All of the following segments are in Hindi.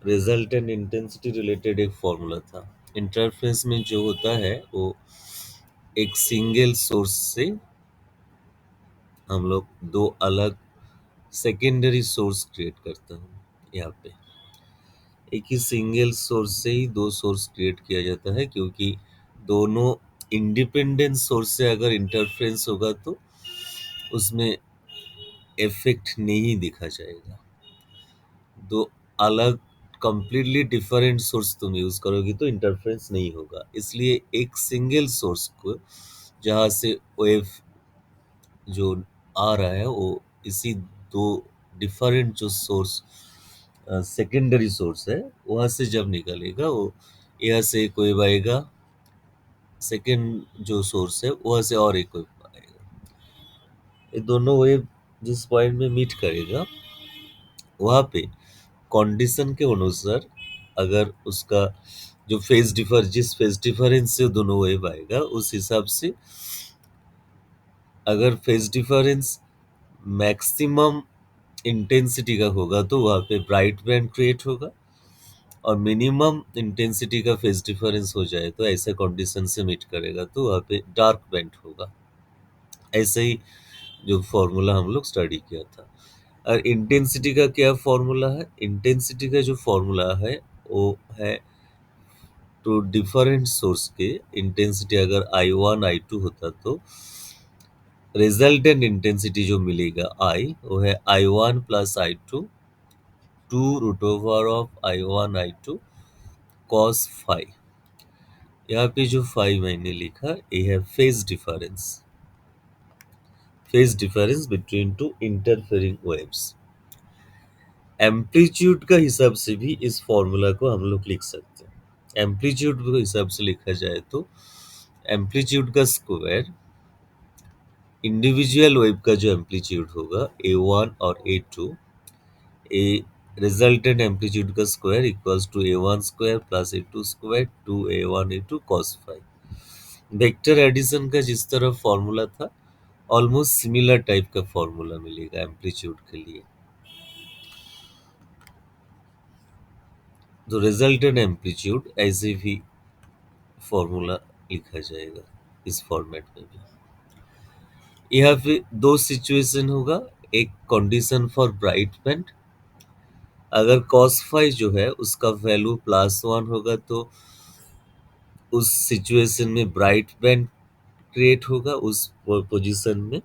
रिजल्टेंट इंटेंसिटी रिलेटेड एक फॉर्मूला था। इंटरफेस में जो होता है वो एक सिंगल सोर्स से हम लोग दो अलग सेकेंडरी सोर्स क्रिएट करते हैं। यहाँ पे एक ही सिंगल सोर्स से ही दो सोर्स क्रिएट किया जाता है, क्योंकि दोनों इंडिपेंडेंट सोर्स से अगर इंटरफेरेंस होगा तो उसमें इफेक्ट नहीं दिखा जाएगा। दो अलग कंप्लीटली डिफरेंट सोर्स तुम यूज करोगे तो इंटरफेरेंस नहीं होगा। इसलिए एक सिंगल सोर्स को जहाँ से वेव जो आ रहा है वो इसी दो डिफरेंट जो सोर्स सेकेंडरी सोर्स है वहाँ से जब निकलेगा वो यहाँ से एक वेव आएगा, सेकेंड जो सोर्स है वहाँ से और एक वेव आएगा। ये दोनों वेव जिस पॉइंट में मीट करेगा वहाँ पे कंडीशन के अनुसार अगर उसका जो जिस फेज डिफरेंस से दोनों वेव आएगा उस हिसाब से अगर फेज डिफरेंस मैक्सिमम इंटेंसिटी का होगा तो वहाँ पे ब्राइट बैंड क्रिएट होगा, और मिनिमम इंटेंसिटी का फेज डिफरेंस हो जाए तो ऐसे कंडीशन से मीट करेगा तो वहाँ पे डार्क बैंड होगा। ऐसे ही जो फॉर्मूला हम लोग स्टडी किया था। और इंटेंसिटी का क्या फॉर्मूला है? इंटेंसिटी का जो फॉर्मूला है वो है टू डिफरेंट सोर्स के इंटेंसिटी अगर I1 I2 होता तो रिजल्टेंट इंटेंसिटी जो मिलेगा I वो है I1 plus I2 2 root over of I1 I2 cos phi। यहाँ पे जो phi मैंने लिखा ये है phase difference between two interfering waves. Amplitude का हिसाब से भी इस फॉर्मूला को हम लोग लिख सकते हैं। एम्पलीट्यूड के हिसाब से लिखा जाए तो एम्पलीट्यूड का स्क्वायर इंडिविजुअल वेव का जो एम्पलीट्यूड होगा A1 और A2, ए रिजल्टेंट एम्पलीट्यूड का square equals to A1 square plus A2 square 2A1 A2 cos phi। Vector addition का जिस तरह फॉर्मूला था ऑलमोस्ट सिमिलर टाइप का फॉर्मूला मिलेगा एम्पलीट्यूड के लिए। तो रिजल्टेंट एम्पलीट्यूड ऐसे भी फॉर्मूला लिखा जाएगा इस फॉर्मेट में भी। यहाँ पे दो सिचुएशन होगा, एक कंडीशन फॉर ब्राइट बैंड। अगर cos phi जो है उसका वैल्यू +1 होगा तो उस सिचुएशन में ब्राइट बैंड क्रिएट होगा उस पोजीशन में।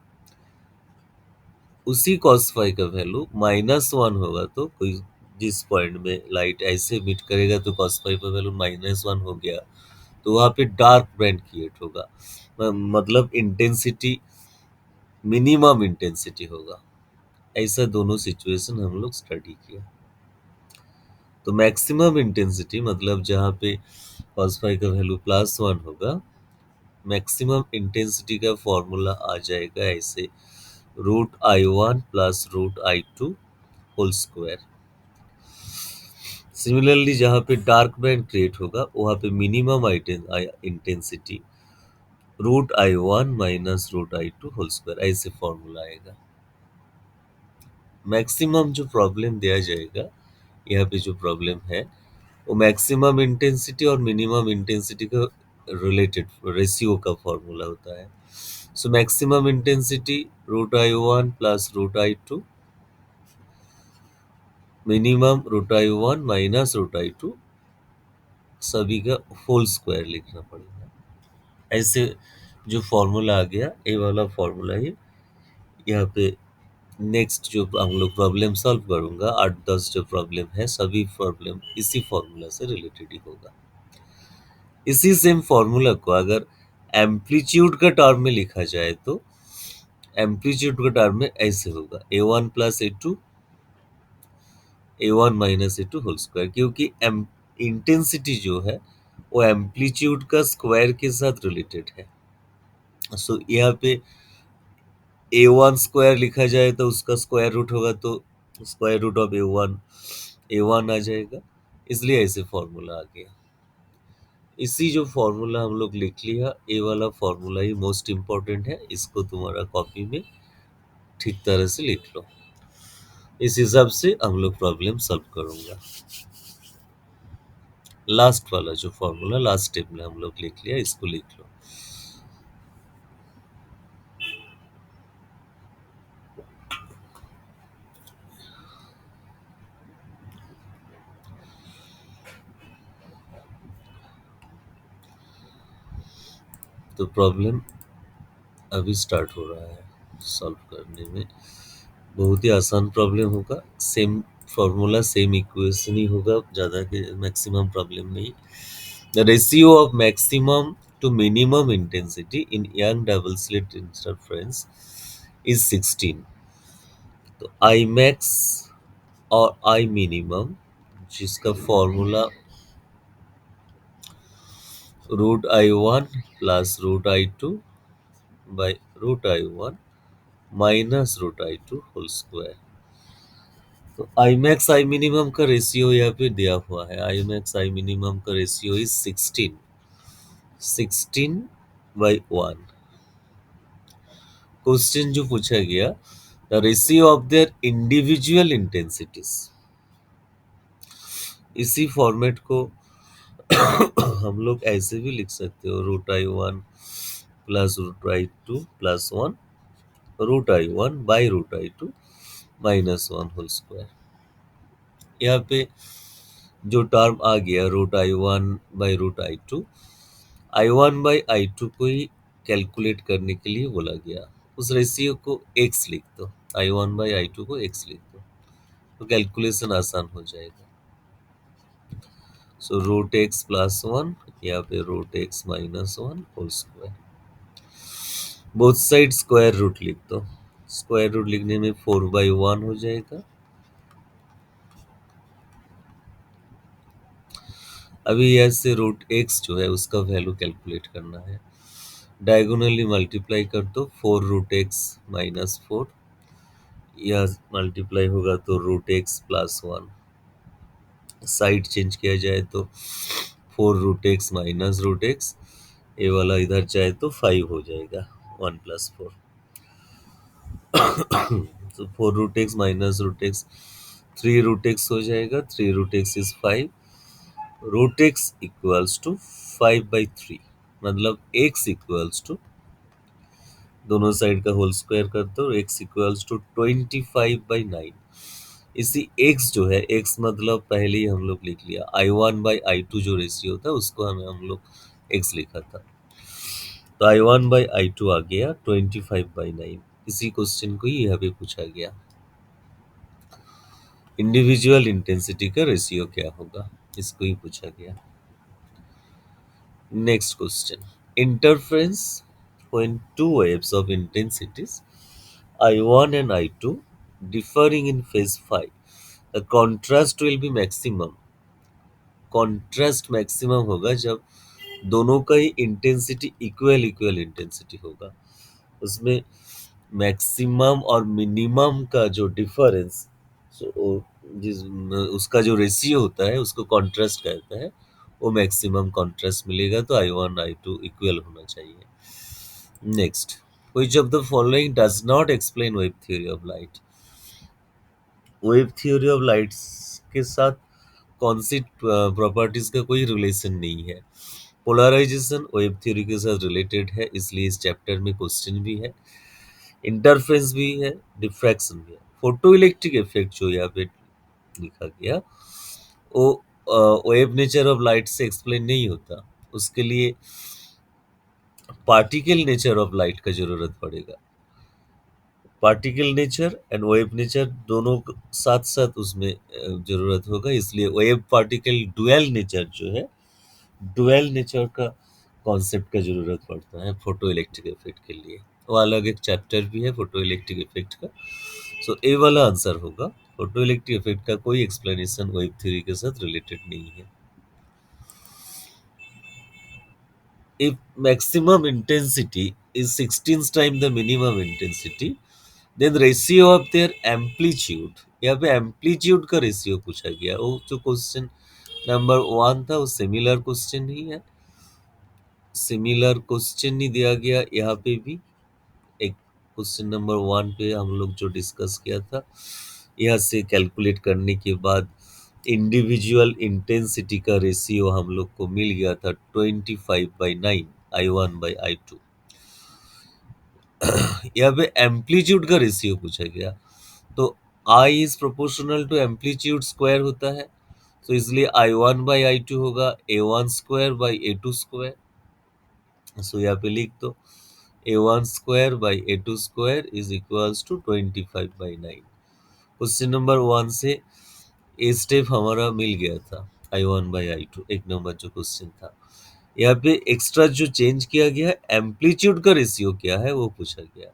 उसी cos phi का वैल्यू -1 होगा तो कोई जिस पॉइंट में लाइट ऐसे मीट करेगा तो cos phi का वैल्यू -1 हो गया तो वहाँ पे डार्क बैंड क्रिएट होगा, मतलब इंटेंसिटी मिनिमम इंटेंसिटी होगा। ऐसा दोनों सिचुएशन हम लोग स्टडी किया। तो मैक्सिमम इंटेंसिटी मतलब जहाँ पे cos phi का वैल्यू +1 होगा, मैक्सिमम इंटेंसिटी का फॉर्मूला आ जाएगा ऐसे √I1 plus √I2 whole square. Similarly जहाँ पे डार्क बैंड क्रिएट होगा वहाँ पे minimum intensity √I1 minus √I2 whole square, ऐसे फॉर्मूला आएगा। मैक्सिमम जो प्रॉब्लम दिया जाएगा यहाँ पे जो प्रॉब्लम है वो मैक्सिमम इंटेंसिटी और मिनिमम इंटेंसिटी का रिलेटेड रेशियो का फॉर्मूला होता है। So maximum intensity √I1 plus √I2, minimum √I1 minus √I2, सभी का होल स्क्वायर लिखना पड़ेगा। ऐसे जो फॉर्मूला आ गया ये वाला फॉर्मूला ही यहाँ पे नेक्स्ट जो हम लोग प्रॉब्लम सॉल्व करूँगा 8-10 जो प्रॉब्लम है सभी प्रॉब्लम इसी फॉर्मूला से रिलेटेड ही होगा। इसी सेम फॉर्मूला को अगर एम्पलीट्यूड का टर्म में लिखा जाए तो एम्पलीट्यूड का टर्म में ऐसे होगा A1 plus A2 A1 minus A2 whole square, क्योंकि इंटेंसिटी जो है वो एम्पलीट्यूड का स्क्वायर के साथ रिलेटेड है। सो यहाँ पे A1 स्क्वायर लिखा जाए तो उसका स्क्वायर रूट होगा तो स्क्वायर रूट ऑफ A1 आ जाएगा, इसलिए ऐसे फॉर्मूला आ गया। इसी जो फॉर्मूला हम लोग लिख लिया, ये वाला फॉर्मूला ही मोस्ट इम्पोर्टेंट है, इसको तुम्हारा कॉपी में ठीक तरह से लिख लो। इस हिसाब से हम लोग प्रॉब्लम सॉल्व करूंगा। लास्ट वाला जो फॉर्मूला लास्ट स्टेप में हम लोग लिख लिया, इसको लिख लो। तो प्रॉब्लम अभी स्टार्ट हो रहा है सॉल्व करने में। बहुत ही आसान प्रॉब्लम होगा, सेम फॉर्मूला सेम इक्वेशन ही होगा, ज़्यादा के मैक्सिमम प्रॉब्लम नहीं। The ratio of maximum to minimum intensity in Young double slit interference is 16। तो आई मैक्स और आई मिनिमम, जिसका formula root I one plus root I two by root I one minus root I two whole square. तो आई मैक्स आई मिनिमम का रेशियो यहाँ पे दिया हुआ है, आई मैक्स आई मिनिमम का रेशियो इज 16, 16/1। क्वेश्चन जो पूछा गया, the ratio of their individual intensities, इसी फॉर्मेट को हम लोग ऐसे भी लिख सकते हो, root I one plus root I two plus one root I one by root I two minus one whole square. यहाँ पे जो टर्म आ गया root I one by root I two, I one by I two को ही कैलकुलेट करने के लिए बोला गया। उस रेशियो को एक्स लिख दो, I one by I two को एक्स लिख दो, तो कैलकुलेशन आसान हो जाएगा। So root x plus one, यहाँ पे root x minus one whole square. Both side square root लिख दो, स्क्वायर रूट लिखने में 4/1 हो जाएगा। अभी ऐसे रूट एक्स जो है उसका वैल्यू कैलकुलेट करना है। डायगोनली मल्टीप्लाई कर दो, 4√x-4, यह मल्टीप्लाई होगा तो root x plus one. Side change किया जाए तो 4√x-√x, ये वाला इधर जाए तो 5 हो जाएगा, 1+4। तो 4√x-√x 3√x हो जाएगा, 3√x is 5, root x equals to 5/3, मतलब x इक्वल्स टू, दोनों साइड का होल स्क्वायर कर दो, x इक्वल्स टू 25/9। इसी x जो है, x मतलब पहले ही हम लोग लिख लिया, I1/I2 जो रेशियो था उसको हम लोग x लिखा था, तो I1/I2 आ गया 25/9। इसी क्वेश्चन को ही यहाँ पे पूछा गया, इंडिविजुअल इंटेंसिटी का रेशियो क्या होगा, इसको ही पूछा गया। Next question, interference when two waves of intensities I1 and I2 differing in phase phi, the contrast will be maximum। Contrast maximum होगा जब दोनों का ही इंटेंसिटी इक्वल इक्वल इंटेंसिटी होगा। उसमें मैक्सिमम और मिनिमम का जो डिफरेंस, जिस उसका जो रेशियो होता है उसको कॉन्ट्रास्ट कहते हैं, वो मैक्सिमम कॉन्ट्रास्ट मिलेगा, तो I1 I2 इक्वल होना चाहिए। Next, which of the following does not explain wave theory of light. Wave theory of lights के साथ कौन सी प्रॉपर्टीज का कोई रिलेशन नहीं है। पोलराइजेशन वेव थ्योरी के साथ रिलेटेड है, इसलिए इस चैप्टर में क्वेश्चन भी है, इंटरफेरेंस भी है, डिफ्रैक्शन भी है। फोटो इलेक्ट्रिक इफेक्ट जो यहाँ पे लिखा गया वो वेव नेचर ऑफ लाइट से एक्सप्लेन नहीं होता, उसके लिए पार्टिकल नेचर ऑफ लाइट का जरूरत पड़ेगा। Particle nature and wave nature दोनों साथ साथ उसमें जरूरत होगा, इसलिए वेव पार्टिकल डुअल नेचर जो है, डुअल नेचर का कॉन्सेप्ट का जरूरत पड़ता है फोटो इलेक्ट्रिक इफेक्ट के लिए। वो अलग एक चैप्टर भी है फोटो इलेक्ट्रिक इफेक्ट का। सो ए वाला आंसर होगा, फोटो इलेक्ट्रिक इफेक्ट का कोई एक्सप्लेनेशन वेव थ्योरी के साथ रिलेटेड नहीं है। If maximum intensity is 16 times the minimum intensity, then the ratio of their amplitude, यहाँ पे एम्पलीट्यूड का रेशियो पूछा गया। वो जो क्वेश्चन नंबर 1 था वो सिमिलर क्वेश्चन ही है, सिमिलर क्वेश्चन ही दिया गया यहाँ पे भी। एक क्वेश्चन नंबर 1 पे हम लोग जो डिस्कस किया था, यहाँ से कैलकुलेट करने के बाद इंडिविजुअल इंटेंसिटी का रेशियो हम लोग को मिल गया था 25/9 I1/I2। यहाँ पे एम्पलीट्यूड का रेशियो पूछा गया, तो I is proportional to amplitude square होता है, तो इसलिए I1/I2 होगा A1 square by A2 square. सो यहाँ पे लिख दो A1 square by A2 square is equals to 25/9। Question number 1 से ए स्टेप हमारा मिल गया था I1/I2, एक नंबर जो क्वेश्चन था। यहाँ पे एक्स्ट्रा जो चेंज किया गया है, एम्पलीट्यूड का रेशियो क्या है वो पूछा गया।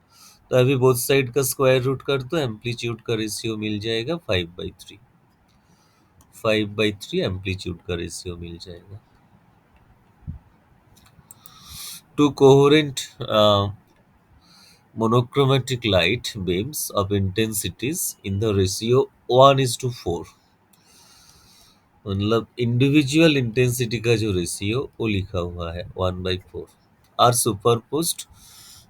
तो अभी बोथ साइड का स्क्वायर रूट कर दो, एम्पलीट्यूड का रेशियो मिल जाएगा 5/3। 5/3 एम्पलीट्यूड का रेशियो मिल जाएगा। To coherent monochromatic light beams of intensities in the ratio 1:4, मतलब इंडिविजुअल इंटेंसिटी का जो रेशियो वो लिखा हुआ है 1/4, are superposed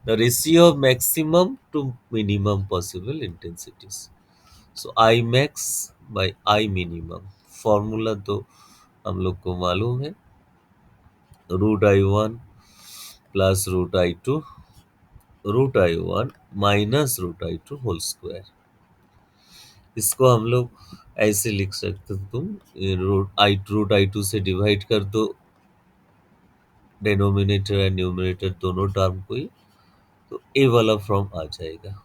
the ratio of maximum to minimum possible intensities. So I max by I minimum, formula तो हम लोग को मालूम है, √I1 plus √I2 √I1 minus √I2 whole square. इसको हम लोग ऐसे लिख सकते हो, तुम √I2 से डिवाइड कर दो डिनोमिनेटर एंड न्यूमरेटर दोनों टर्म को ही, तो ए वाला फॉर्म आ जाएगा।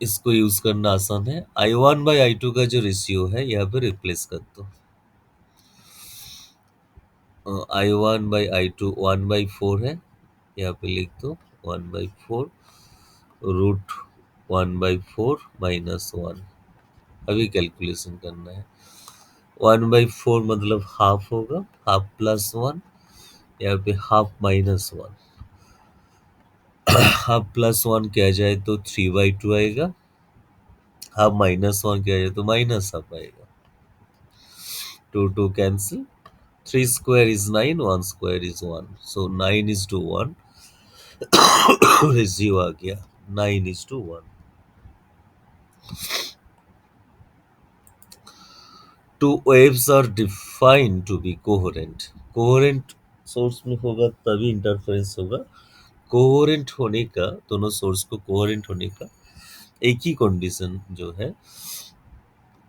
इसको यूज करना आसान है। I1/I2 का जो रेशियो है यहाँ पे रिप्लेस कर दो। I1/I2 1/4 है, यहाँ पे लिख दो 1/4 √1/4 -1। अभी कैलकुलेशन करना है। 1/4 मतलब हाफ होगा, हाफ प्लस 1, यहाँ पे हाफ -1। हाफ प्लस 1 किया जाए तो 3/2 आएगा, हाफ -1 किया जाए तो माइनस हाफ आएगा। 2 cancel, 3 square is 9, 1 square is 1, so 9:1 ratio आ गया 9:1। Two waves are defined to be coherent. Coherent source में होगा तभी इंटरफेरेंस होगा। कोहेरेंट होने का, दोनों सोर्स को कोहेरेंट होने का एक ही कंडीशन जो है,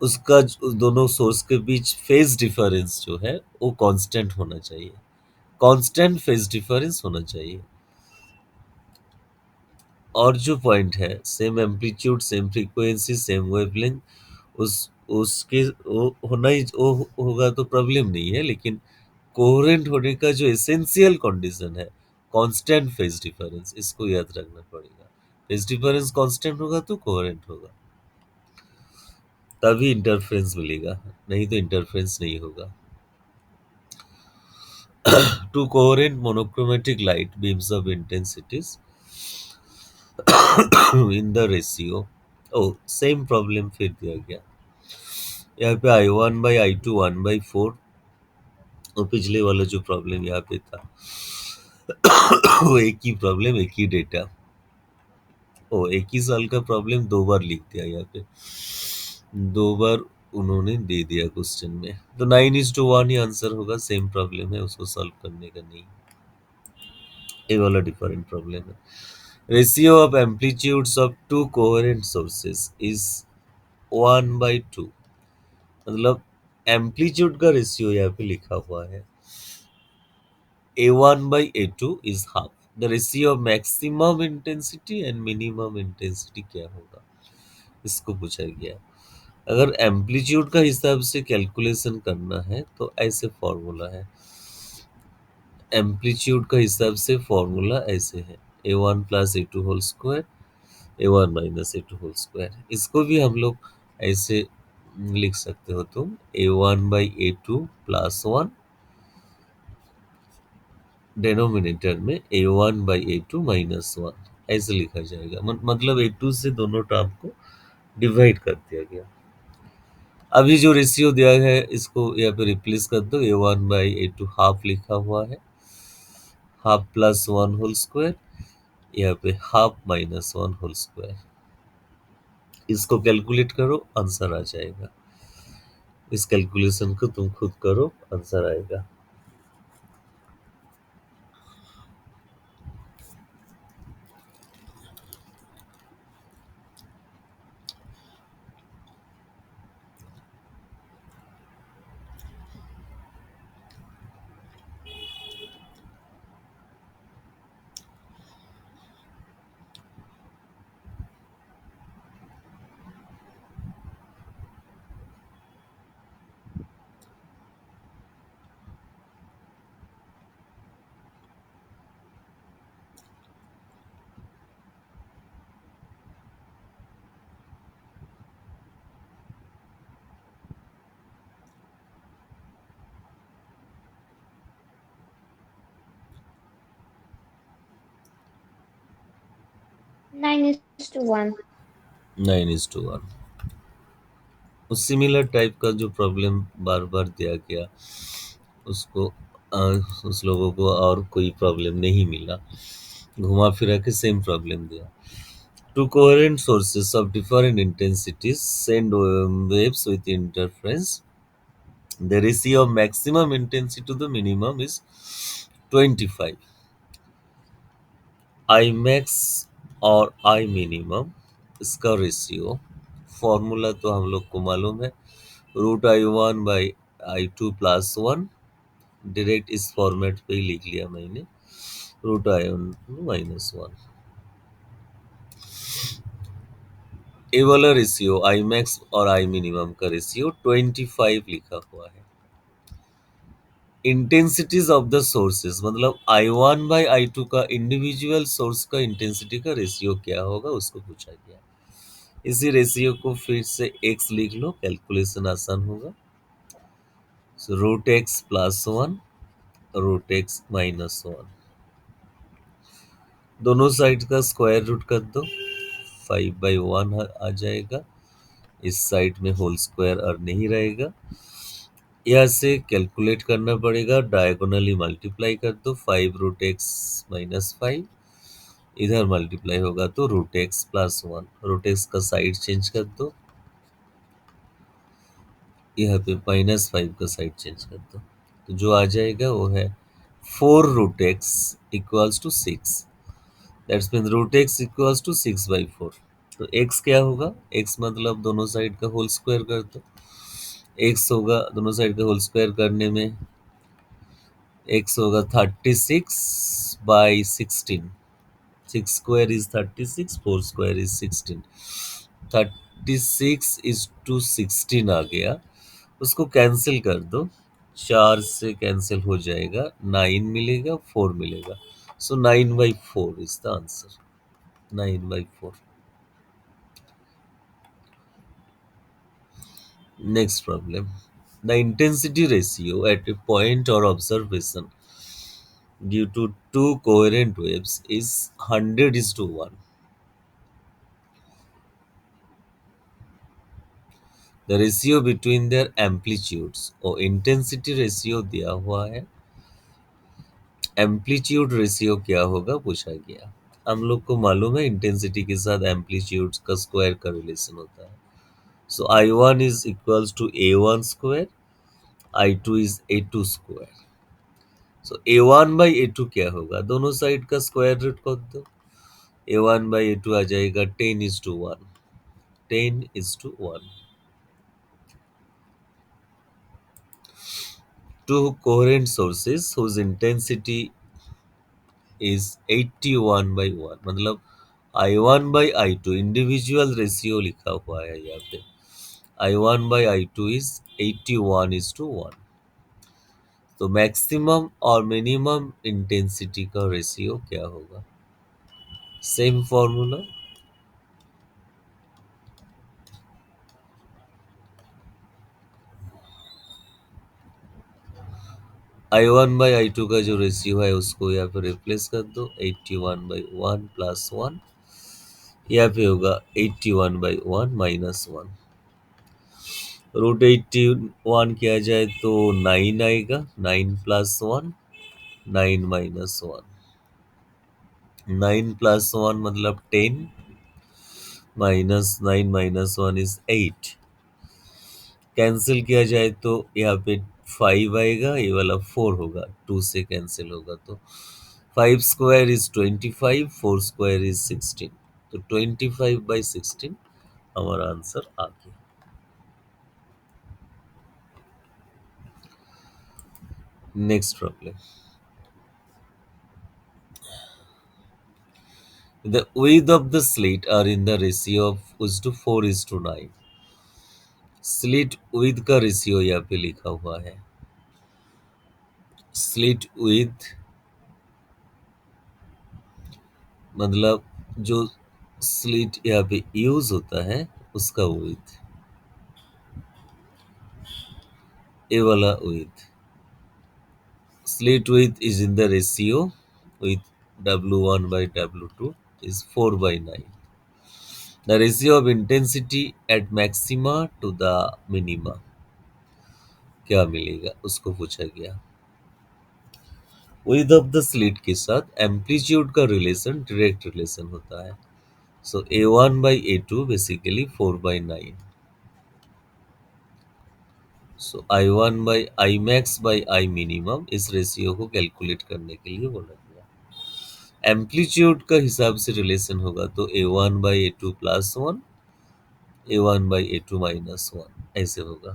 उसका दोनों सोर्स के बीच फेज डिफरेंस जो है वो कांस्टेंट होना चाहिए, कांस्टेंट फेज डिफरेंस होना चाहिए। और जो पॉइंट है, same amplitude, same frequency, same wavelength, उसके वो होना ही वो होगा तो प्रॉब्लम नहीं है, लेकिन कोहेरेंट होने का जो एसेंशियल कंडीशन है कांस्टेंट फेज डिफरेंस, इसको याद रखना पड़ेगा। फेज डिफरेंस कांस्टेंट होगा तो कोहेरेंट होगा, तभी इंटरफेरेंस मिलेगा, नहीं तो इंटरफेरेंस नहीं होगा। Two coherent monochromatic light beams of intensities in the ratio, oh same problem फिर दिया गया। यहाँ पे I1/I2 1/4, और पिछले वाला जो प्रॉब्लम यहाँ पे था वो एक ही प्रॉब्लम, एक ही डेटा, ओ एक ही साल का प्रॉब्लम दो बार लिख दिया यहाँ पे, दो बार उन्होंने दे दिया क्वेश्चन में। तो 9:1 ही आंसर होगा, सेम प्रॉब्लम है, उसको सॉल्व करने का नहीं, ये वाला डिफरेंट प्रॉब्लम है। Ratio of amplitudes of to coherent sources is 1/2, मतलब एम्पलीट्यूड का रेशियो यहाँ पे लिखा हुआ है A1/A2 is half। The ratio of maximum intensity and minimum intensity क्या होगा, इसको पूछा गया। अगर एम्पलीट्यूड का हिसाब से कैलकुलेशन करना है तो ऐसे फॉर्मूला है, एम्पलीट्यूड का हिसाब से फॉर्मूला ऐसे है A1 plus A2 whole square, A1 minus A2 whole square. इसको भी हम लोग ऐसे लिख सकते हो तुम, A1/A2 प्लस 1, डेनोमिनेटर में A1/A2 माइनस 1, ऐसे लिखा जाएगा। मतलब A2 से दोनों टर्म को डिवाइड कर दिया गया। अभी जो रेशियो दिया है इसको यहाँ पे रिप्लेस कर दो, A1/A2 हाफ लिखा हुआ है, हाफ प्लस 1 होल स्क्वायर, यहाँ पे हाफ -1 होल स्क्वायर। इसको कैलकुलेट करो, आंसर आ जाएगा। इस कैलकुलेशन को तुम खुद करो, आंसर आएगा। 9:1. 9:1। उस सिमिलर टाइप का जो प्रॉब्लम बार बार दिया गया, उसको उस लोगों को और कोई प्रॉब्लम नहीं मिला, घुमा फिरा के सेम प्रॉब्लम दिया। Two coherent sources of different intensities send waves with interference. The ratio of maximum intensity to the minimum is 25. I max और I minimum इसका रेशियो फॉर्मूला तो हम लोग को मालूम है, √I1/I2+1। डायरेक्ट इस फॉर्मेट पे ही लिख लिया मैंने, √I1 - 1। ये वाला रेशियो आई मैक्स और आई मिनिमम का रेशियो 25 लिखा हुआ है। इंटेंसिटीज ऑफ द सोर्सेस मतलब I1/I2 का इंडिविजुअल सोर्स का इंटेंसिटी का रेशियो क्या होगा उसको पूछा गया। इसी रेशियो को फिर से x लिख लो, कैलकुलेशन आसान होगा। सो √x+1 √x-1, दोनों साइड का स्क्वायर रूट कर दो, 5/1 आ जाएगा। इस साइड में होल स्क्वायर और नहीं रहेगा, यहाँ से कैलकुलेट करना पड़ेगा, डायगोनली मल्टीप्लाई कर दो, 5√x-5, इधर मल्टीप्लाई होगा तो √x+1, √x का साइड चेंज कर दो, यहाँ पे -5 का साइड चेंज कर दो, तो जो आ जाएगा वो है 4√x equals to 6। That's mean √x equals to 6/4। तो x क्या होगा, x मतलब दोनों साइड का होल स्क्वायर कर दो, x होगा दोनों साइड का होल स्क्वायर करने में x होगा 36/16। 6 स्क्वायर इज 36, 4 स्क्वायर इज 16। 36:16 आ गया, उसको कैंसिल कर दो, 4 से कैंसिल हो जाएगा, 9 मिलेगा, 4 मिलेगा। So 9/4 is the answer, 9/4। Next problem, the intensity ratio at a point और observation due to two coherent waves is 100:1. The ratio between their amplitudes और इंटेंसिटी रेशियो दिया हुआ है, एम्पलीट्यूड रेशियो क्या होगा पूछा गया। हम लोग को मालूम है इंटेंसिटी के साथ एम्पलीट्यूड का स्क्वायर का रिलेशन होता है। So I1 is equals to A1 square, I2 is A2 square. So A1/A2 क्या होगा, दोनों साइड का स्क्वायर रूट कर दो, A1/A2 आ जाएगा 10:1, 10:1। Two coherent sources whose intensity is 81/1, मतलब I1/I2 इंडिविजुअल रेशियो लिखा हुआ है यहाँ पे, I1/I2 इज 81:1। तो मैक्सिमम और मिनिमम इंटेंसिटी का रेशियो क्या होगा, सेम फॉर्मूला। I1/I2 का जो रेशियो है उसको यहाँ पे रिप्लेस कर दो, 81/1+1, यहाँ पे होगा 81/1 - 1। √81 किया जाए तो 9 आएगा, 9+1, 9 - 1, 9+1 मतलब 10, -9 -1 इज 8। कैंसिल किया जाए तो यहाँ पे 5 आएगा, ये वाला 4 होगा, 2 से कैंसिल होगा तो 5 स्क्वायर इज 25, 4 स्क्वायर इज 16। तो 25/16 हमारा आंसर आ गया। Next problem. The width of the slit are in the ratio of is to 4:9। Slit with का रेशियो यहाँ पे लिखा हुआ है। स्लिट विथ मतलब जो स्लिट यहाँ पे यूज होता है उसका विथ, ए वाला with. Slit with is in the ratio with W1/W2 is 4/9। The ratio of intensity at maxima to the minima क्या मिलेगा उसको पूछा गया। विथ ऑफ द स्लिट के साथ एम्पलीट्यूड का रिलेशन डायरेक्ट रिलेशन होता है। सो A1/A2 बेसिकली 4/9। सो I1/I max/I minimum इस रेशियो को कैलकुलेट करने के लिए बोला गया। एम्पलीट्यूड का हिसाब से रिलेशन होगा तो A1/A2+1, A1/A2-1 ऐसे होगा।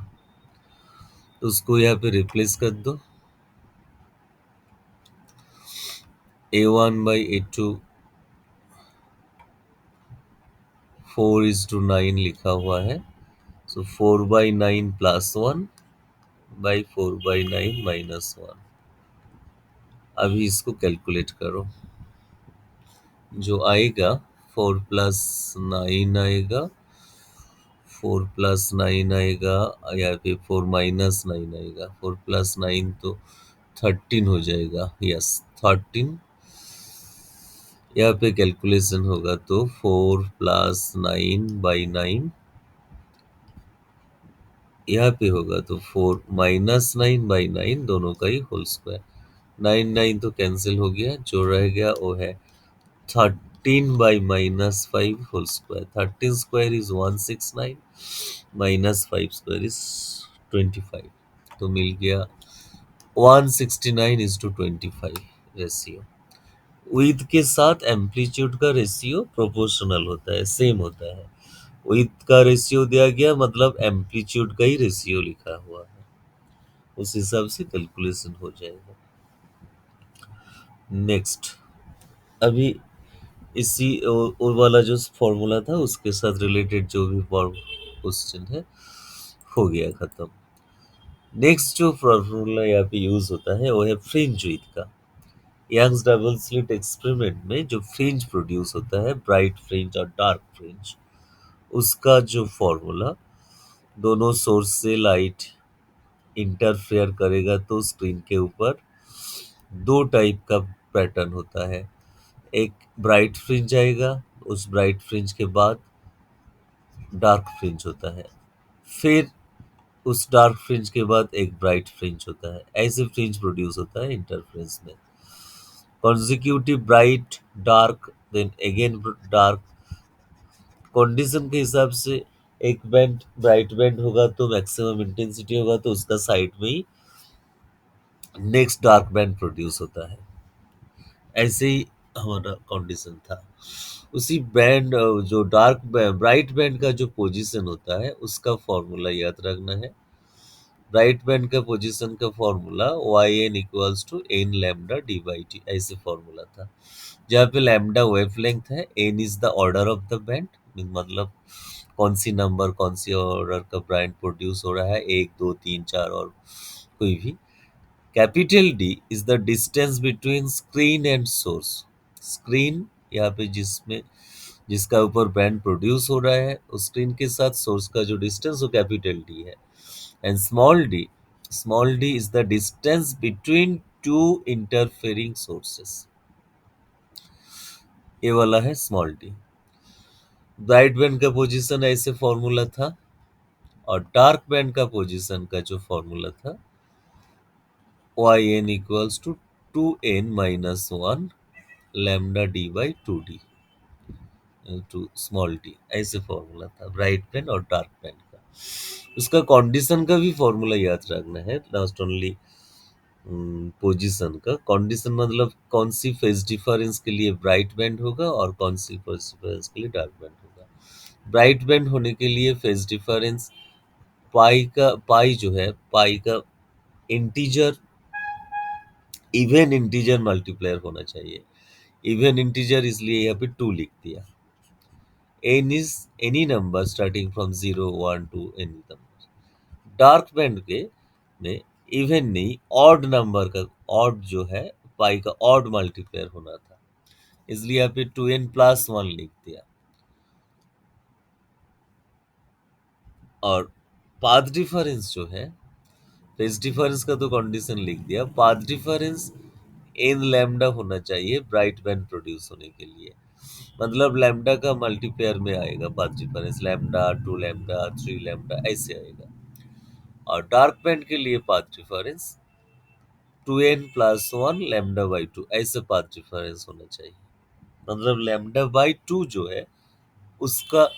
तो उसको यहाँ पे रिप्लेस कर दो। A1/A2 4:9 लिखा हुआ है। सो 4/9+1/4/9-1। अभी इसको कैलकुलेट करो। जो आएगा 4+9 आएगा, 4+9 आएगा, यहाँ पे 4-9 आएगा। 4+9 तो 13 हो जाएगा। यस 13। यहाँ पे कैलकुलेशन होगा तो 4+9/9 यहाँ पे होगा तो 4-9/9 दोनों का ही होल स्क्वायर। 9 तो कैंसिल हो गया, जो रह गया वो है 13/-5 whole square. 13 square is 169, -5 square is 25। तो मिल गया 169:25 रेशियो। विथ के साथ एम्पलीट्यूड का रेशियो प्रोपोर्शनल होता है, सेम होता है। विथ का रेशियो दिया गया मतलब एम्पलीट्यूड का ही रेशियो लिखा हुआ है, उस हिसाब से कैलकुलेशन हो जाएगा। नेक्स्ट, अभी इसी वो वाला जो फॉर्मूला था उसके साथ रिलेटेड जो भी क्वेश्चन है हो गया खत्म। नेक्स्ट जो फॉर्मूला यहाँ पे यूज होता है वो है फ्रिंज विड्थ का। यंग्स डबल स्लिट एक्सपेरिमेंट में जो फ्रिंज प्रोड्यूस होता है, ब्राइट फ्रिंज और डार्क फ्रिंज, उसका जो फॉर्मूला, दोनों सोर्स से लाइट इंटरफेयर करेगा तो स्क्रीन के ऊपर दो टाइप का पैटर्न होता है। एक ब्राइट फ्रिंज आएगा, उस ब्राइट फ्रिंज के बाद डार्क फ्रिंज होता है, फिर उस डार्क फ्रिंज के बाद एक ब्राइट फ्रिंज होता है। ऐसे फ्रिंज प्रोड्यूस होता है इंटरफ्रेंस में। Consecutive bright dark then again dark, condition के हिसाब से एक बैंड ब्राइट बैंड होगा तो मैक्सिमम इंटेंसिटी होगा तो उसका साइड में ही नेक्स्ट डार्क बैंड प्रोड्यूस होता है। ऐसे ही हमारा कंडीशन था। उसी बैंड जो डार्क ब्राइट बैंड का जो पोजीशन होता है उसका फॉर्मूला याद रखना है। ब्राइट बैंड का पोजीशन का फॉर्मूला yn = n λ/d/t ऐसे फॉर्मूला था, जहाँ पे लैम्डा वेवलेंथ है, n is the order of the band, मतलब कौन सी नंबर कौन सी ऑर्डर का बैंड प्रोड्यूस हो रहा है, 1 2 3 4 और कोई भी। Capital D is the distance between screen and source. Screen यहाँ पे जिसमें जिसका ऊपर बैंड प्रोड्यूस हो रहा है उस स्क्रीन के साथ सोर्स का जो डिस्टेंस वो कैपिटल डी है। And small D is the distance between two interfering sources, ये वाला है स्मॉल डी। ब्राइट बैंड का पोजीशन ऐसे फॉर्मूला था, और डार्क बैंड का पोजीशन का जो फॉर्मूला था yn = 2n - 1 λ/d/2d। Two small t, ऐसे फॉर्मूला था ब्राइट बैंड और डार्क बैंड का। उसका कंडीशन का भी फॉर्मूला याद रखना है, नॉट ओनली पोजीशन का। कंडीशन मतलब कौन सी फेज डिफरेंस के लिए ब्राइट बैंड होगा और कौन सी फेज डिफरेंस के लिए डार्क बैंड होगा। ब्राइट बैंड होने के लिए फेज डिफरेंस पाई जो है, पाई का इंटीजर, इवन इंटीजर मल्टीप्लायर होना चाहिए। इवन इंटीजर इसलिए यहाँ पे 2 लिख दिया। n is any number starting from 0 1 2 any number. Dark band के में इवन नहीं, ऑड नंबर का, ऑड जो है पाई का ऑड मल्टीप्लायर होना था, इसलिए यहाँ पे 2n+1 लिख दिया। और पाथ डिफरेंस जो है, फेज डिफरेंस का तो कंडीशन लिख दिया, पाथ डिफरेंस एन लैम्डा होना चाहिए ब्राइट बैंड प्रोड्यूस होने के लिए। मतलब लैम्डा का मल्टीप्लायर में आएगा path difference, lambda 2 lambda 3 lambda ऐसे आएगा। और डार्क बैंड के लिए path difference 2n+1 lambda by 2 ऐसे पाथ डिफरेंस होना चाहिए। मतलब लैम्डा बाई 2 जो है उसका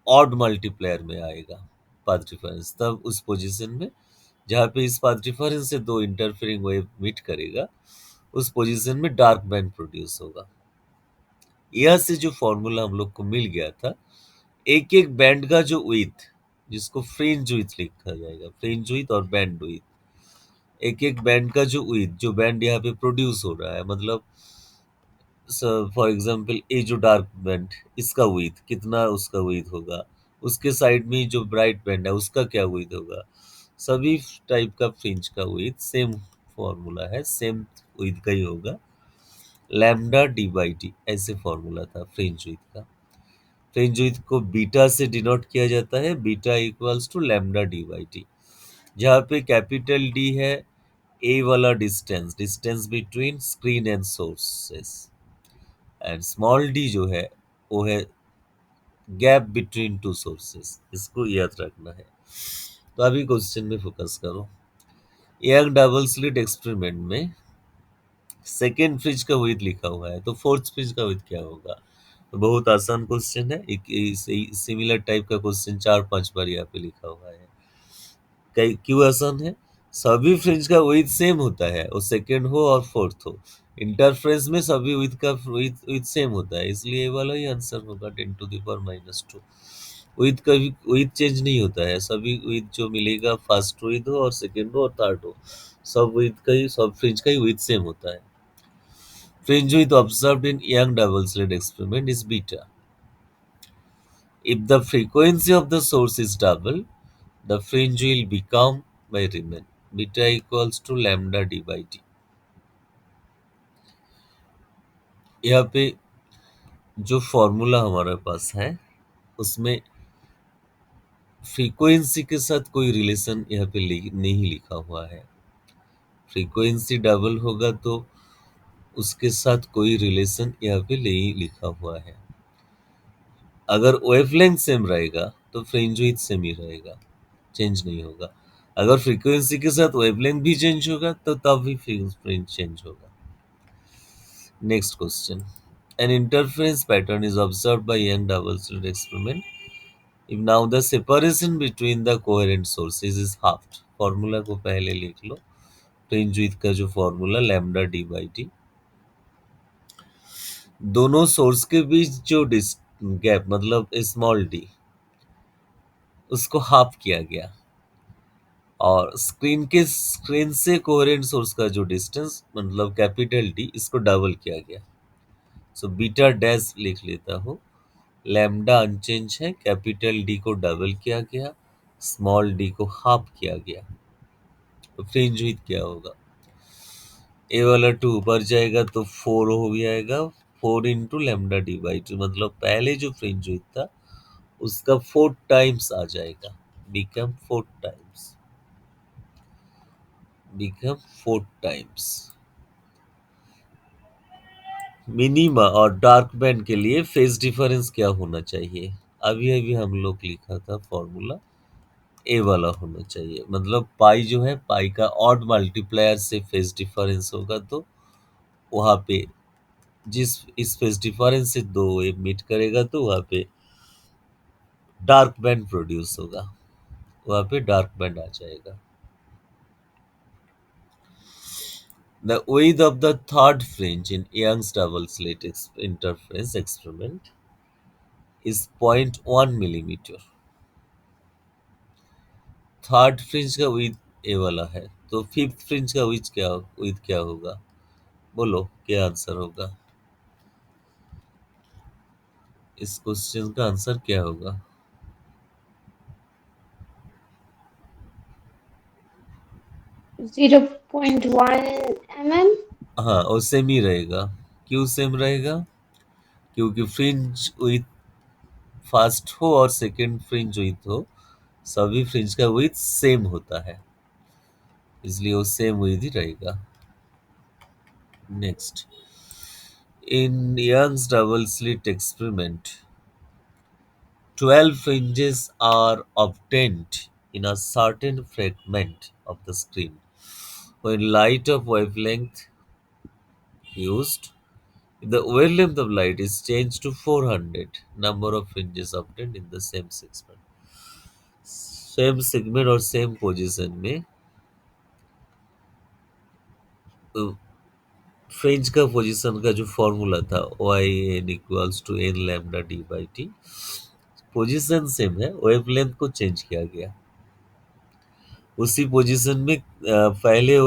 ऑड मल्टीप्लायर में आएगा पाथ डिफरेंस, तब उस पोजीशन में जहाँ पे इस पाथ डिफरेंस से दो इंटरफेरिंग वेव मीट करेगा, उस पोजीशन में डार्क बैंड प्रोड्यूस होगा। यह से जो फॉर्मूला हम लोग को मिल गया था, एक एक बैंड का जो विड्थ, जिसको फ्रिंज विड्थ लिखा जाएगा, फ्रिंज विड्थ और बैंड विड्थ, एक एक बैंड का जो विड्थ, जो बैंड यहाँ पे प्रोड्यूस हो रहा है, मतलब फॉर एग्जांपल ये जो डार्क बैंड, इसका विड्थ कितना, उसका विड्थ होगा, उसके साइड में जो ब्राइट बैंड है उसका क्या विड्थ होगा, सभी टाइप का फ्रिंज का विड्थ सेम फॉर्मूला है, सेम विड्थ का ही होगा। लैम्डा डी बाई टी ऐसे फॉर्मूला था फ्रिंज विड्थ का। फ्रिंज विड्थ को बीटा से डिनोट किया जाता है, beta equals to lambda D by t, जहाँ पे कैपिटल डी है ए वाला distance, distance between screen and sources, and small d जो है वो है गैप बिटवीन टू सोर्सेस। इसको याद रखना है। तो अभी क्वेश्चन में फोकस करो। यंग डबल स्लिट एक्सपेरिमेंट में सेकेंड फ्रिज का विड्थ लिखा हुआ है, तो फोर्थ फ्रिज का विड्थ क्या होगा। तो बहुत आसान क्वेश्चन है, एक सिमिलर टाइप का क्वेश्चन 4-5 बार यहाँ पे लिखा हुआ है। क्यों आसान है, सभी फ्रिंज का विड्थ सेम होता है, वो सेकंड हो और फोर्थ हो, इंटरफ्रेंस में सभी विड्थ का विड्थ सेम होता है, इसलिए ये वाला ही आंसर होगा 10⁻²। विड्थ का भी विड्थ चेंज नहीं होता है, सभी विड्थ जो मिलेगा फर्स्ट विड्थ हो और सेकंड हो और थर्ड हो, सब विड्थ का ही, सब फ्रिंज का ही विड्थ सेम होता है। Fringe width observed in young double-slit experiment is beta. If the frequency of the source is double, the fringe will become by Riemann. Beta equals to lambda d by t. यहाँ पे जो फॉर्मूला हमारे पास है उसमें फ्रीक्वेंसी के साथ कोई रिलेशन यहाँ पे नहीं लिखा हुआ है। फ्रीक्वेंसी डबल होगा तो उसके साथ कोई रिलेशन यहाँ पे नहीं लिखा हुआ है। अगर वेवलेंथ सेम रहेगा तो फ्रिंज विड्थ सेम ही रहेगा, चेंज नहीं होगा। अगर फ्रीक्वेंसी के साथ वेवलेंथ भी चेंज होगा तो तब भी फ्रिंज चेंज होगा। Next question, an interference pattern is observed by Young double slit experiment if now the separation between the coherent sources is halved. Formula को पहले लिख लो, फ्रिंज विड्थ का जो formula lambda D by t, दोनों सोर्स के बीच जो गैप मतलब स्मॉल डी, उसको हाफ किया गया, और स्क्रीन से कोहेरेंट सोर्स का जो डिस्टेंस मतलब कैपिटल डी, इसको डबल किया गया। सो बीटा डैश लिख लेता हूँ, लैम्डा अनचेंज है, कैपिटल डी को डबल किया गया, स्मॉल डी को हाफ किया गया। तो फ्रिंज विड्थ क्या होगा, ए वाला 2 ऊपर जाएगा तो 4 हो जाएगा, 4 इंटू लैम्डा डी बाई 2, मतलब पहले जो फ्रिंज विड्थ था उसका 4 टाइम्स आ जाएगा, become 4 times, become 4 times. Minima और डार्क बैंड के लिए फेज डिफरेंस क्या होना चाहिए, अभी अभी हम लोग लिखा था फॉर्मूला, ए वाला होना चाहिए। मतलब पाई जो है, पाई का ऑड मल्टीप्लायर से फेज डिफरेंस होगा तो वहाँ पे जिस स्पेस डिफरेंस से दो वेव मीट करेगा तो वहाँ पे डार्क बैंड प्रोड्यूस होगा, वहाँ पे डार्क बैंड आ जाएगा। The width of the third fringe in Young's double slit interference experiment is 0.1 millimeter। Third fringe का विथ ए वाला है, तो फिफ्थ फ्रिंज का विथ क्या होगा? बोलो क्या आंसर होगा? इस क्वेश्चन का आंसर क्या होगा? 0.1 mm। हाँ, और सेम ही रहेगा। क्यों सेम रहेगा? क्योंकि फ्रिंज विथ फर्स्ट हो और सेकंड फ्रिंज विथ हो, सभी फ्रिंज का विथ सेम होता है, इसलिए वो सेम विथ ही रहेगा। Next, in Young's double slit experiment, 12 fringes are obtained in a certain fragment of the screen. When light of wavelength used, the wavelength of light is changed to 400, number of fringes obtained in the same segment. Same segment और सेम पोजीशन में फ्रिंज का पोजीशन का जो फॉर्मूला था y n equals to n lambda D by t, position same है, वेवलेंथ को चेंज किया गया। उसी पोजीशन में पहले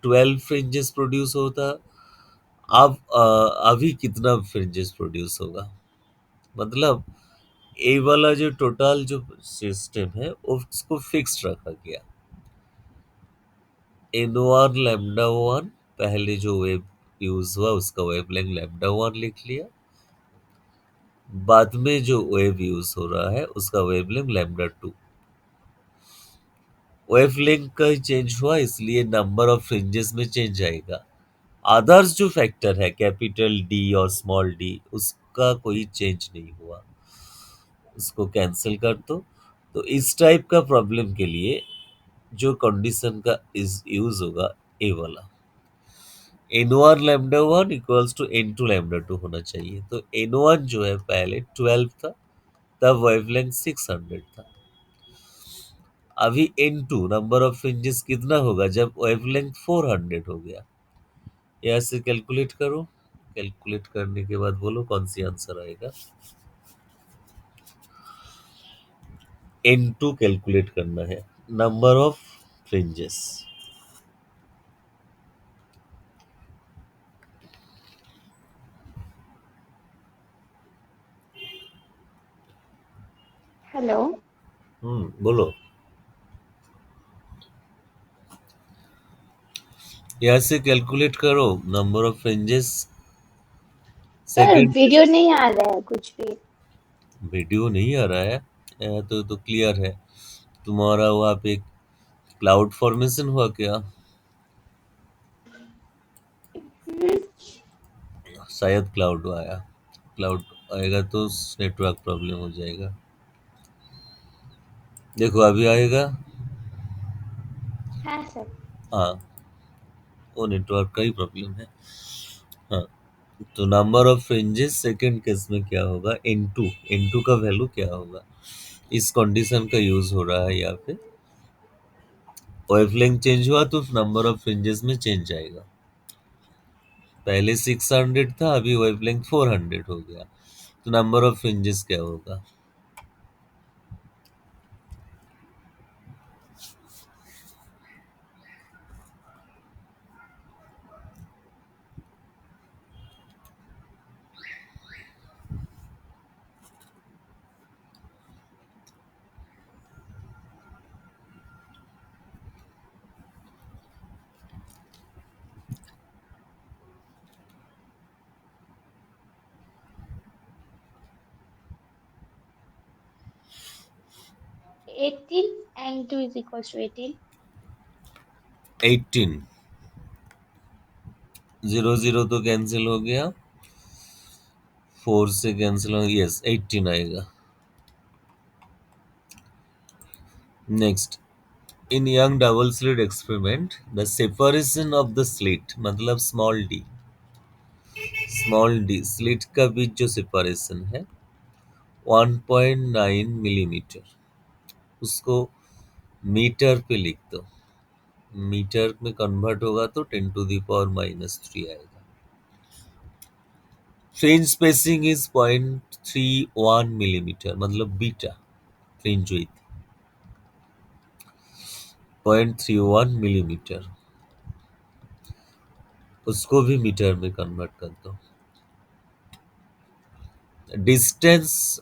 12 फ्रिंजेस प्रोड्यूस होता, अब अभी कितना फ्रिंजेस प्रोड्यूस होगा? मतलब ए वाला जो टोटल जो सिस्टम है उसको फिक्स रखा गया। एन वन लैम्डा वन, पहले जो वेव यूज हुआ उसका वेवलेंथ लैम्डा वन लिख लिया, बाद में जो वेव यूज हो रहा है उसका वेवलेंथ लैम्डा टू। वेवलेंथ का चेंज हुआ इसलिए नंबर ऑफ फ्रिंजेस में चेंज आएगा। अदर्स जो फैक्टर है कैपिटल डी और स्मॉल डी, उसका कोई चेंज नहीं हुआ, उसको कैंसिल कर दो। तो इस टाइप का प्रॉब्लम के लिए जो कंडीशन का इज यूज होगा ए वाला, n one lambda one equals to n two lambda two होना चाहिए। तो एन वन जो है पहले 12 था, तब वेवलेंथ 600 था। अभी n two number of fringes कितना होगा जब वेवलेंथ 400 हो गया? यहाँ से कैलकुलेट करो, कैलकुलेट करने के बाद बोलो कौन सी आंसर आएगा। एन टू कैलकुलेट करना है, नंबर ऑफ फ्रिंजेस। हेलो। बोलो। यहाँ से कैलकुलेट करो number of fringes. Sir second, video नहीं आ रहा है कुछ भी। वीडियो नहीं आ रहा है? तो क्लियर है। तुम्हारा वहाँ पे क्लाउड फॉर्मेशन हुआ क्या? हम्म, शायद क्लाउड आया, क्लाउड आएगा तो नेटवर्क प्रॉब्लम हो जाएगा। देखो अभी आएगा। हाँ सर। हाँ, वो नेटवर्क का ही प्रॉब्लम है। हाँ, तो number of fringes second case में क्या होगा? n2, n2 का वैल्यू क्या होगा? इस कंडीशन का यूज हो रहा है यहाँ पे। वेवलेंथ चेंज हुआ तो नंबर ऑफ फ्रिंजेस में चेंज आएगा। पहले 600 था, अभी वेवलेंथ 400 हो गया, तो नंबर ऑफ फ्रिंजेस क्या होगा? Eighteen and two is equal to 18। 18, 0 0 तो कैंसिल हो गया, 4 से कैंसिल हो गया, यस 18 आएगा। Next, in Young double slit experiment the separation of the slit मतलब small d small d slit का बीच जो सेपरेशन है 1.9 मिलीमीटर, उसको मीटर पे लिख दो। मीटर में कन्वर्ट होगा तो 10⁻³ आएगा। फ्रिंज स्पेसिंग इज 0.31 मिलीमीटर, मतलब बीटा फ्रिंज विड्थ 0.31 मिलीमीटर, उसको भी मीटर में कन्वर्ट कर दो। डिस्टेंस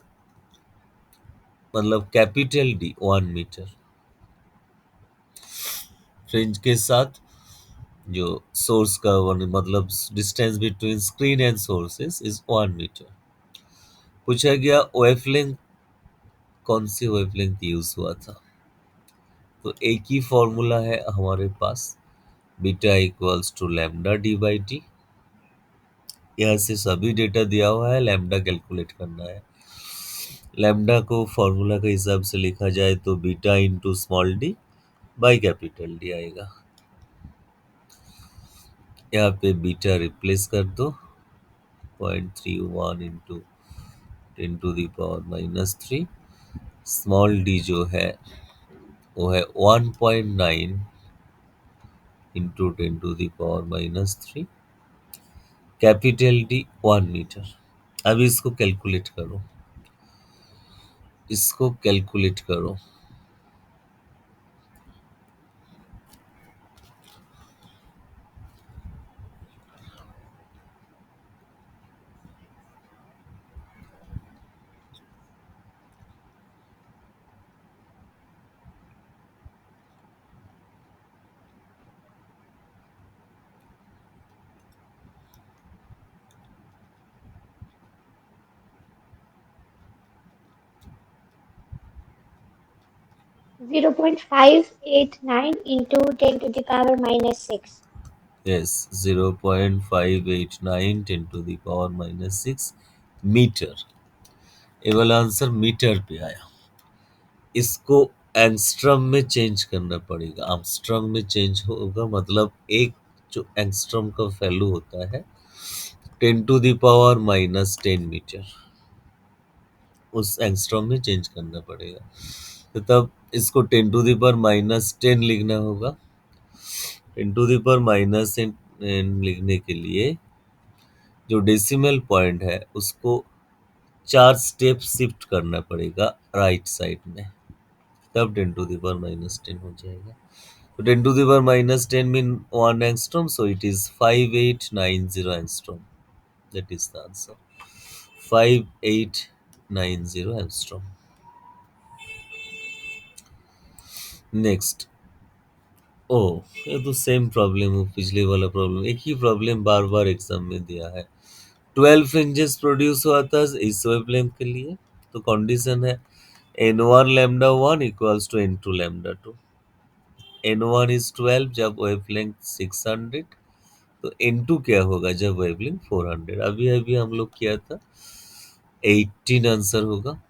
मतलब कैपिटल डी 1 मीटर, फ्रिंज के साथ जो सोर्स का मतलब distance between screen and sources is 1 metre. पूछा गया वेवलेंथ, कौन सी वेवलेंथ यूज हुआ था, तो एक ही फॉर्मूला है हमारे पास, beta equals to lambda D by T. यहाँ से सभी डेटा दिया हुआ है, लैम्डा कैलकुलेट करना है। लैम्डा को फॉर्मूला के हिसाब से लिखा जाए तो beta into small D by capital D आएगा। यहाँ पे बीटा रिप्लेस कर दो, 0.31 इंटू 10⁻³ स्मॉल डी जो है वो है 1.9 इंटू 10⁻³ कैपिटल डी 1 मीटर। अब इसको कैलकुलेट करो, इसको कैलकुलेट करो। 0.589 into 10⁻⁻6. Yes, 0.589 10⁻⁻6 metre. ये वाला आंसर मीटर पे आया। इसको एंगस्ट्रम में चेंज करना पड़ेगा। आर्मस्ट्रॉन्ग में चेंज होगा, मतलब एक जो एंगस्ट्रम का वैल्यू होता है 10⁻⁻10 मीटर, उस एंगस्ट्रॉम में चेंज करना पड़ेगा। तो तब इसको 10⁻⁻10 लिखना होगा। 10⁻⁻10 लिखने के लिए जो डेसिमल पॉइंट है उसको 4 स्टेप शिफ्ट करना पड़ेगा राइट साइड में, तब 10⁻⁻10 हो जाएगा। तो 10⁻⁻10 mean 1 angstrom, so it is 5890 angstrom. That is the answer, 5890 angstrom. Next, ओ ये तो सेम प्रॉब्लम हो, पिछले वाला प्रॉब्लम, एक ही प्रॉब्लम बार बार एग्जाम में दिया है। 12 फ्रिंजेस प्रोड्यूस हुआ था इस वेवलेंथ के लिए, तो कंडीशन है n1 lambda 1 equals to n2 lambda 2। n1 is 12 जब वेवलेंथ 600, तो n2 क्या होगा जब वेवलेंथ 400। अभी अभी हम लोग किया था, 18 आंसर होगा,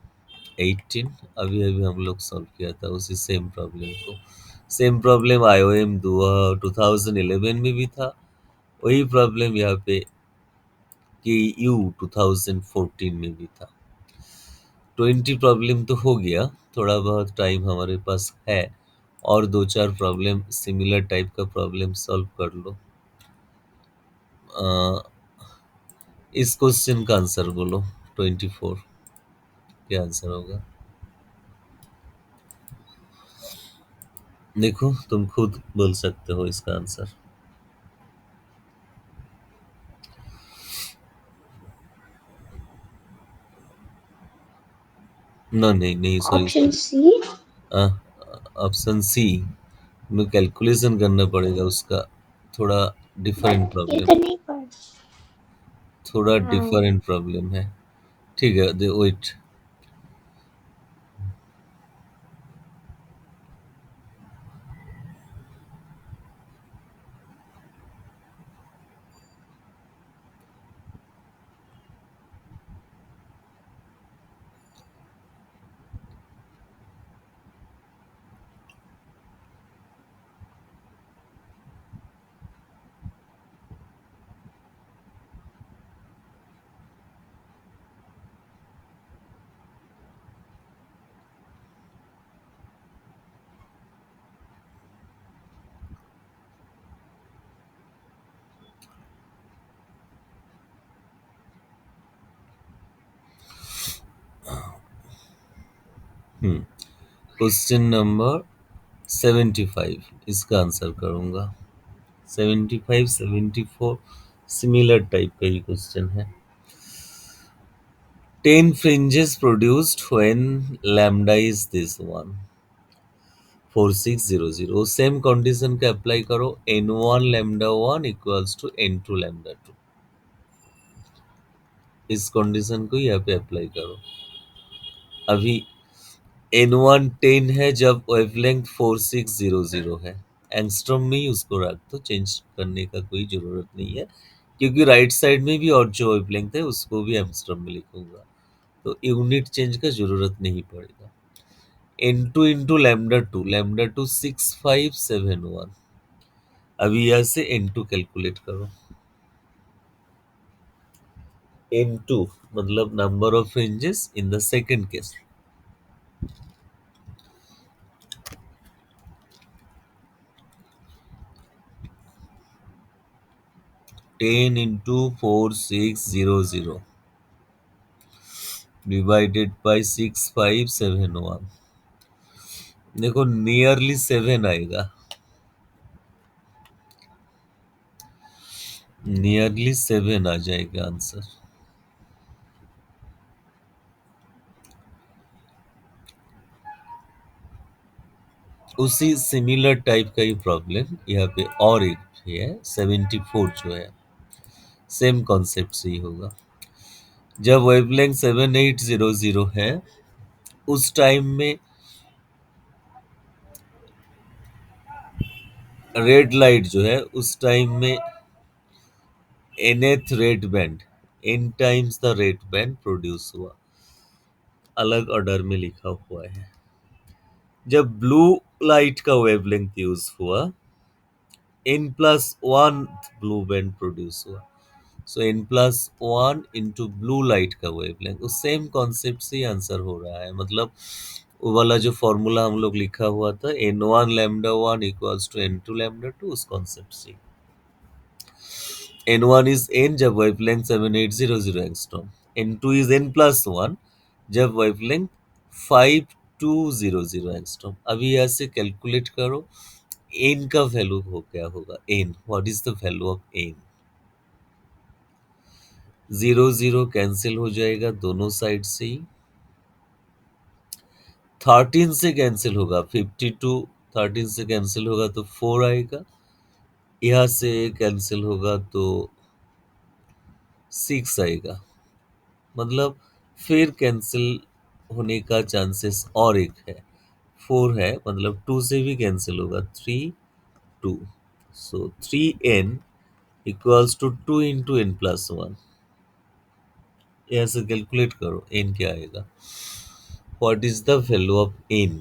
18 अभी अभी हम लोग सॉल्व किया था उसी सेम प्रॉब्लम को। सेम प्रॉब्लम आईओएम 2011 में भी था, वही प्रॉब्लम यहाँ पे के यू 2014 में भी था। 20 प्रॉब्लम तो हो गया, थोड़ा बहुत टाइम हमारे पास है, और दो चार प्रॉब्लम सिमिलर टाइप का प्रॉब्लम सॉल्व कर लो। अ, इस क्वेश्चन का आंसर बोलो, 24 क्या आंसर होगा। देखो तुम खुद बोल सकते हो इसका आंसर। ना नहीं नहीं, sorry Option sorry, C. Option C में कैलकुलेशन करना पड़ेगा उसका, थोड़ा डिफरेंट बट ये प्रॉब्लम, तो नहीं पढ़। थोड़ा हाँ, डिफरेंट प्रॉब्लम है। ठीक है, दे वेट। क्वेश्चन नंबर 75 इसका आंसर करूंगा। 75 74 सिमिलर टाइप का ही क्वेश्चन है। 10 fringes produced when lambda is this one 4600 same condition का अप्लाई करो n1 lambda 1 equals to n2 lambda 2 इस कंडीशन को यहाँ पे अप्लाई करो। अभी n1 10 है जब वेवलेंथ 4600 है, एंगस्ट्रॉम में ही उसको रख दो, चेंज करने का कोई जरूरत नहीं है क्योंकि राइट साइड में भी और जो वेवलेंथ है उसको भी एंगस्ट्रॉम में लिखूंगा, तो यूनिट चेंज का जरूरत नहीं पड़ेगा। n2 lambda two 6571। अभी यहाँ से n2 कैलकुलेट करो। n2 मतलब number of fringes in the second case. 10 into 4600 divided by 6571। देखो नियरली 7 आएगा, नियरली 7 आ जाएगा आंसर। उसी सिमिलर टाइप का ही प्रॉब्लम यहाँ पे और एक भी है 74 जो है, सेम कॉन्सेप्ट से ही होगा। जब वेवलेंथ 7800 है उस टाइम में रेड लाइट जो है उस टाइम में nth red band n times the red band produce हुआ, अलग ऑर्डर में लिखा हुआ है। जब ब्लू लाइट का वेवलेंथ यूज हुआ n plus one blue band produce हुआ, सो n plus one into blue light का वेवलेंथ, उस सेम कॉन्सेप्ट से आंसर हो रहा है। मतलब वो वाला जो फॉर्मूला हम लोग लिखा हुआ था n1 lambda 1 equals to n2 lambda 2, उस कॉन्सेप्ट से। n1 इज n जब wavelength 7800 angstrom, n2 is n plus one जब वेवलेंथ 5200 एंगस्ट्रॉम। अभी यहाँ से कैलकुलेट करो n का वैल्यू हो क्या होगा। n what is the value of n? 0 0 cancel हो जाएगा दोनों साइड से ही। 13 से कैंसिल होगा 52, 13 से कैंसिल होगा तो 4 आएगा, यहाँ से कैंसिल होगा तो 6 आएगा। मतलब फिर कैंसिल होने का चांसेस और एक है, 4 है, मतलब 2 से भी कैंसिल होगा 3 2, so 3n equals to 2 into n plus one. यहाँ से कैलकुलेट करो n क्या आएगा, what is the value of n?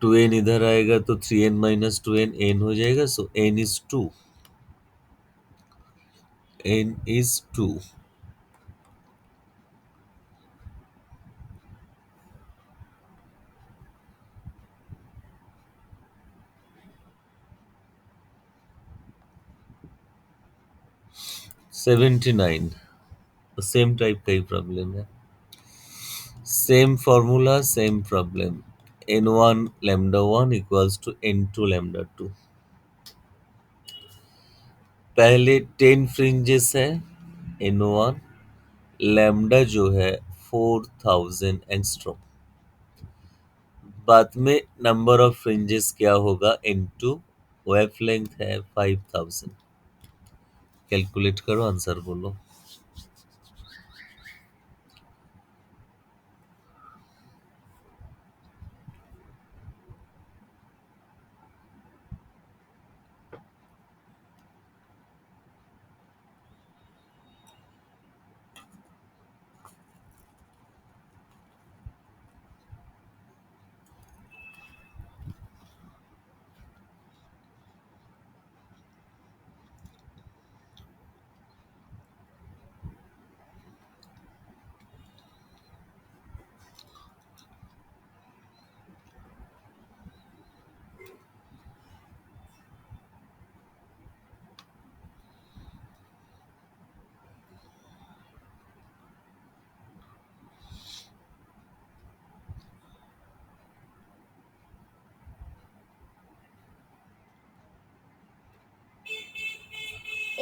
2n इधर आएगा तो 3n माइनस 2n n हो जाएगा, so n is 2, n is 2। Seventy nine same type का ही प्रॉब्लम है, same formula same problem. n1 lambda 1 equals to n2 lambda 2। पहले 10 फ्रिंजेस है n1, लैम्डा जो है 4000 एंगस्ट्रॉम, बाद में नंबर ऑफ फ्रिंजेस क्या होगा n2, वेवलेंथ है 5000। कैलकुलेट करो आंसर बोलो।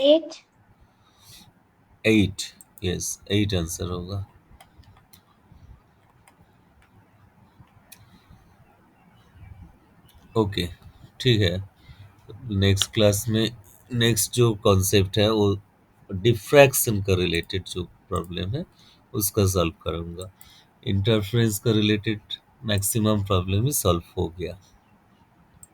8. 8, यस 8 आंसर होगा। ओके, ठीक है। नेक्स्ट क्लास में नेक्स्ट जो कॉन्सेप्ट है वो डिफ्रैक्शन का रिलेटेड जो प्रॉब्लम है उसका सॉल्व करूँगा। इंटरफेरेंस का रिलेटेड मैक्सिमम प्रॉब्लम ही सॉल्व हो गया।